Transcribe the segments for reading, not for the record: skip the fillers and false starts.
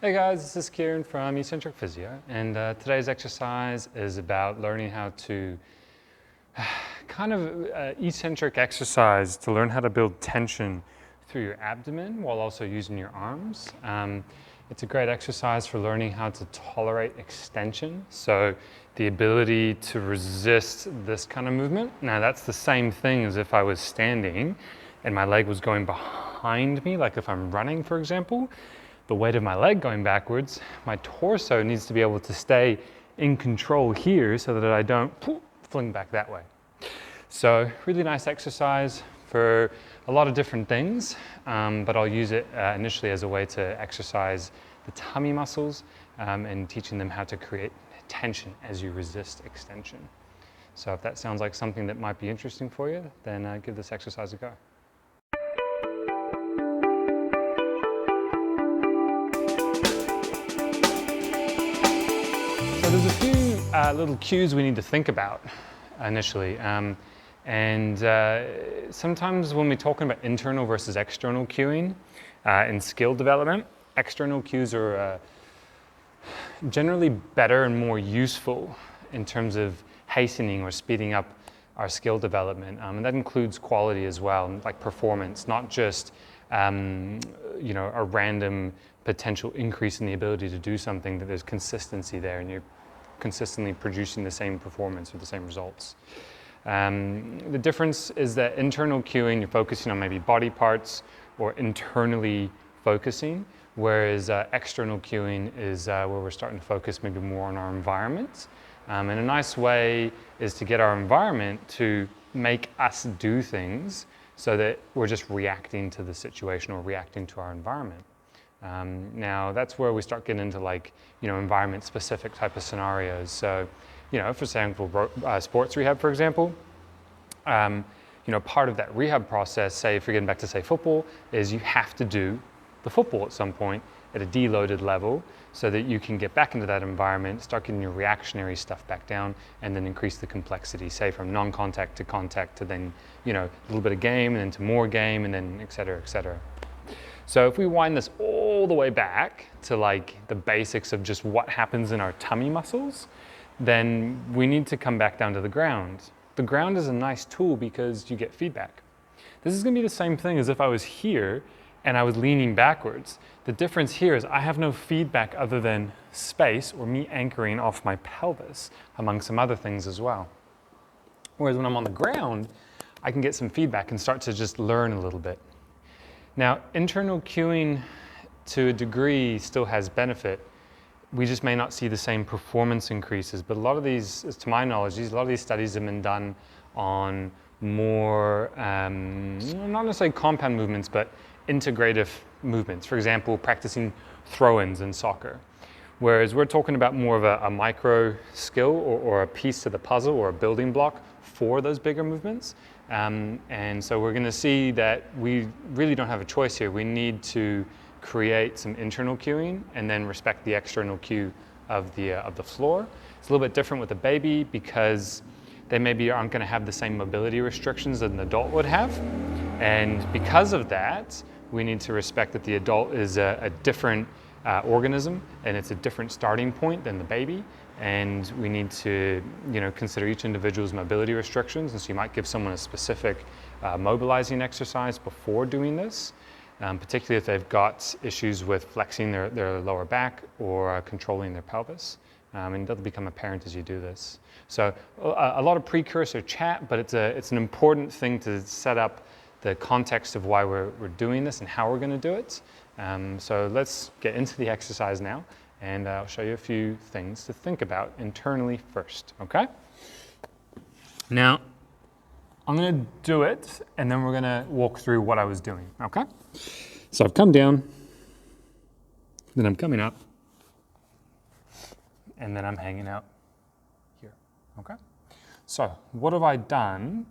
Hey guys, this is Kieran from MSK Physio, and today's exercise is about learning how to eccentric exercise to learn how to build tension through your abdomen while also using your arms. It's a great exercise for learning how to tolerate extension, so the ability to resist this kind of movement. Now that's the same thing as if I was standing and my leg was going behind me, like if I'm running, for example. The weight of my leg going backwards, my torso needs to be able to stay in control here so that I don't fling back that way. So really nice exercise for a lot of different things, but I'll use it initially as a way to exercise the tummy muscles and teaching them how to create tension as you resist extension. So if that sounds like something that might be interesting for you, then give this exercise a go. So there's a few little cues we need to think about initially. Sometimes when we're talking about internal versus external cueing in skill development, external cues are generally better and more useful in terms of hastening or speeding up our skill development. And that includes quality as well, like performance, not just a random potential increase in the ability to do something, that there's consistency there and you're consistently producing the same performance or the same results. The difference is that internal cueing, you're focusing on maybe body parts or internally focusing, whereas external cueing is where we're starting to focus maybe more on our environment. And a nice way is to get our environment to make us do things so that we're just reacting to the situation or reacting to our environment. Now that's where we start getting into environment specific type of scenarios. So, for example, sports rehab, for example, part of that rehab process, say if you're getting back to say football, is you have to do the football at some point at a deloaded level so that you can get back into that environment, start getting your reactionary stuff back down, and then increase the complexity, say from non-contact to contact to then, a little bit of game and then to more game and then et cetera, et cetera. So if we wind this all the way back to the basics of just what happens in our tummy muscles, then we need to come back down to the ground. The ground is a nice tool because you get feedback. This is gonna be the same thing as if I was here and I was leaning backwards. The difference here is I have no feedback other than space or me anchoring off my pelvis, among some other things as well. Whereas when I'm on the ground, I can get some feedback and start to just learn a little bit. Now, internal cueing to a degree still has benefit. We just may not see the same performance increases, but a lot of these, to my knowledge, a lot of these studies have been done on more, not necessarily compound movements, but integrative movements. For example, practicing throw-ins in soccer. Whereas we're talking about more of a micro skill or a piece to the puzzle or a building block for those bigger movements. And so we're gonna see that we really don't have a choice here. We need to create some internal cueing and then respect the external cue of the floor. It's a little bit different with a baby because they maybe aren't gonna have the same mobility restrictions that an adult would have. And because of that, we need to respect that the adult is a different organism and it's a different starting point than the baby. And we need to, consider each individual's mobility restrictions. And so you might give someone a specific mobilizing exercise before doing this, particularly if they've got issues with flexing their lower back or controlling their pelvis. And that'll become apparent as you do this. So a lot of precursor chat, but it's an important thing to set up the context of why we're doing this and how we're gonna do it. So let's get into the exercise now. And I'll show you a few things to think about internally first, okay? Now, I'm gonna do it, and then we're gonna walk through what I was doing, okay? So I've come down, then I'm coming up, and then I'm hanging out here, okay? So what have I done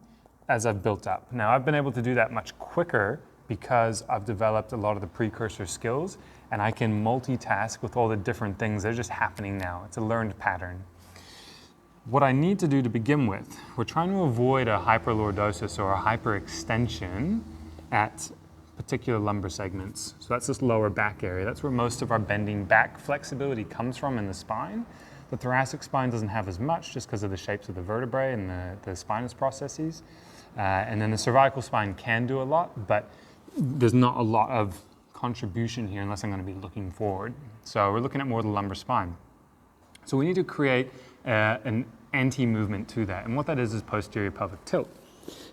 as I've built up? Now, I've been able to do that much quicker because I've developed a lot of the precursor skills and I can multitask with all the different things that are just happening now. It's a learned pattern. What I need to do to begin with, we're trying to avoid a hyperlordosis or a hyperextension at particular lumbar segments. So that's this lower back area. That's where most of our bending back flexibility comes from in the spine. The thoracic spine doesn't have as much just because of the shapes of the vertebrae and the spinous processes. And then the cervical spine can do a lot, but there's not a lot of contribution here unless I'm going to be looking forward. So we're looking at more of the lumbar spine. So we need to create an anti-movement to that. And what that is posterior pelvic tilt.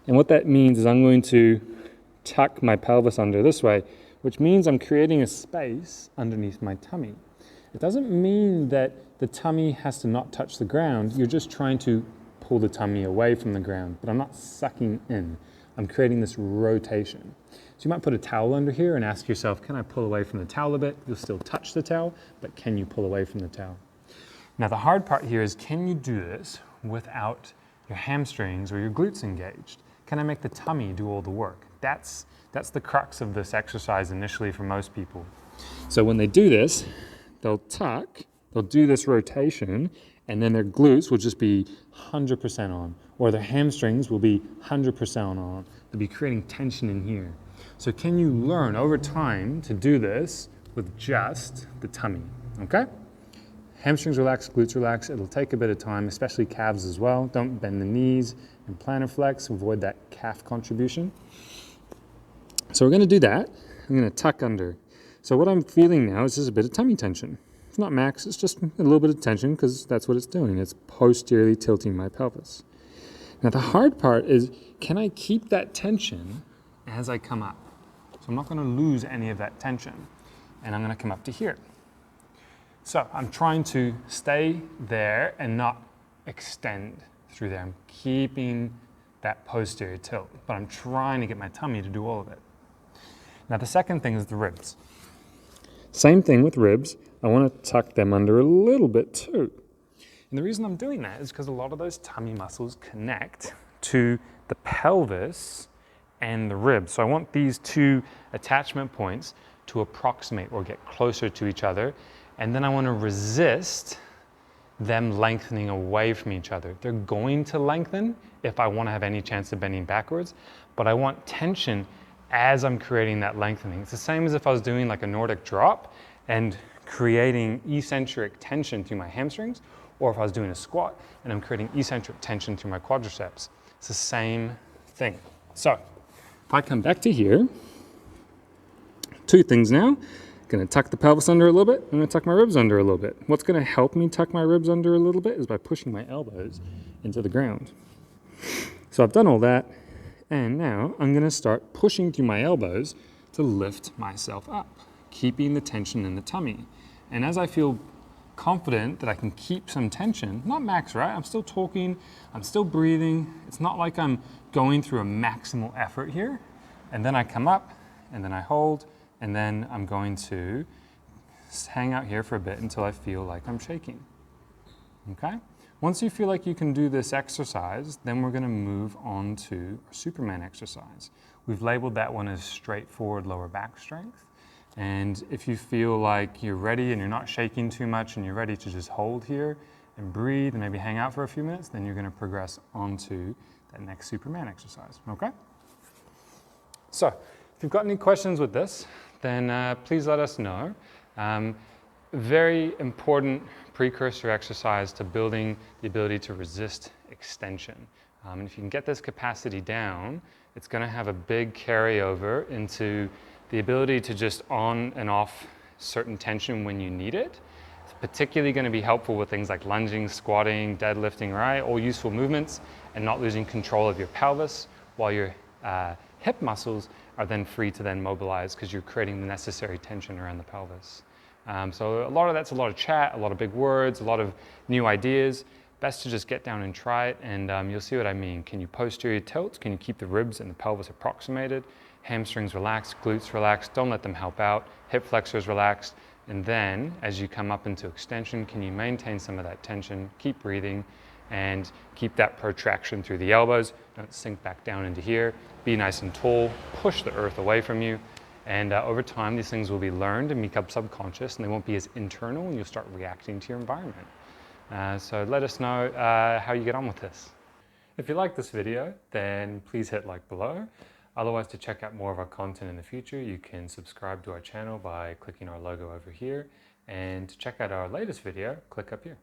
And what that means is I'm going to tuck my pelvis under this way, which means I'm creating a space underneath my tummy. It doesn't mean that the tummy has to not touch the ground. You're just trying to pull the tummy away from the ground, but I'm not sucking in. I'm creating this rotation. So you might put a towel under here and ask yourself, can I pull away from the towel a bit? You'll still touch the towel, but can you pull away from the towel? Now the hard part here is, can you do this without your hamstrings or your glutes engaged? Can I make the tummy do all the work? That's the crux of this exercise initially for most people. So when they do this, they'll tuck, they'll do this rotation, and then their glutes will just be 100% on, or their hamstrings will be 100% on. They'll be creating tension in here. So can you learn over time to do this with just the tummy, okay? Hamstrings relax, glutes relax. It'll take a bit of time, especially calves as well. Don't bend the knees and plantar flex, avoid that calf contribution. So we're gonna do that. I'm gonna tuck under. So what I'm feeling now is just a bit of tummy tension. It's not max, it's just a little bit of tension because that's what it's doing. It's posteriorly tilting my pelvis. Now the hard part is, can I keep that tension as I come up? So I'm not gonna lose any of that tension. And I'm gonna come up to here. So I'm trying to stay there and not extend through there. I'm keeping that posterior tilt, but I'm trying to get my tummy to do all of it. Now the second thing is the ribs. Same thing with ribs. I want to tuck them under a little bit too. And the reason I'm doing that is because a lot of those tummy muscles connect to the pelvis and the ribs. So I want these two attachment points to approximate or get closer to each other. And then I want to resist them lengthening away from each other. They're going to lengthen if I want to have any chance of bending backwards, but I want tension as I'm creating that lengthening. It's the same as if I was doing like a Nordic drop and creating eccentric tension through my hamstrings, or if I was doing a squat and I'm creating eccentric tension through my quadriceps. It's the same thing. So if I come back to here, two things now. Gonna tuck the pelvis under a little bit. I'm gonna tuck my ribs under a little bit. What's gonna help me tuck my ribs under a little bit is by pushing my elbows into the ground. So I've done all that, and now I'm gonna start pushing through my elbows to lift myself up, keeping the tension in the tummy. And as I feel confident that I can keep some tension, not max, right? I'm still talking, I'm still breathing. It's not like I'm going through a maximal effort here. And then I come up, and then I hold, and then I'm going to hang out here for a bit until I feel like I'm shaking, okay? Once you feel like you can do this exercise, then we're gonna move on to our Superman exercise. We've labeled that one as straightforward lower back strength. And if you feel like you're ready and you're not shaking too much and you're ready to just hold here and breathe and maybe hang out for a few minutes, then you're gonna progress onto that next Superman exercise, okay? So, if you've got any questions with this, then please let us know. Very important precursor exercise to building the ability to resist extension. And if you can get this capacity down, it's gonna have a big carryover into the ability to just on and off certain tension when you need it. It's particularly gonna be helpful with things like lunging, squatting, deadlifting, right? All useful movements, and not losing control of your pelvis while your hip muscles are then free to then mobilize because you're creating the necessary tension around the pelvis. So a lot of that's a lot of chat, a lot of big words, a lot of new ideas. Best to just get down and try it, and you'll see what I mean. Can you posterior tilt? Can you keep the ribs and the pelvis approximated? Hamstrings relaxed, glutes relaxed, don't let them help out. Hip flexors relaxed. And then as you come up into extension, can you maintain some of that tension, keep breathing, and keep that protraction through the elbows. Don't sink back down into here. Be nice and tall, push the earth away from you. And over time, these things will be learned and become subconscious, and they won't be as internal, and you'll start reacting to your environment. So let us know how you get on with this. If you like this video, then please hit like below. Otherwise, to check out more of our content in the future, you can subscribe to our channel by clicking our logo over here. And to check out our latest video, click up here.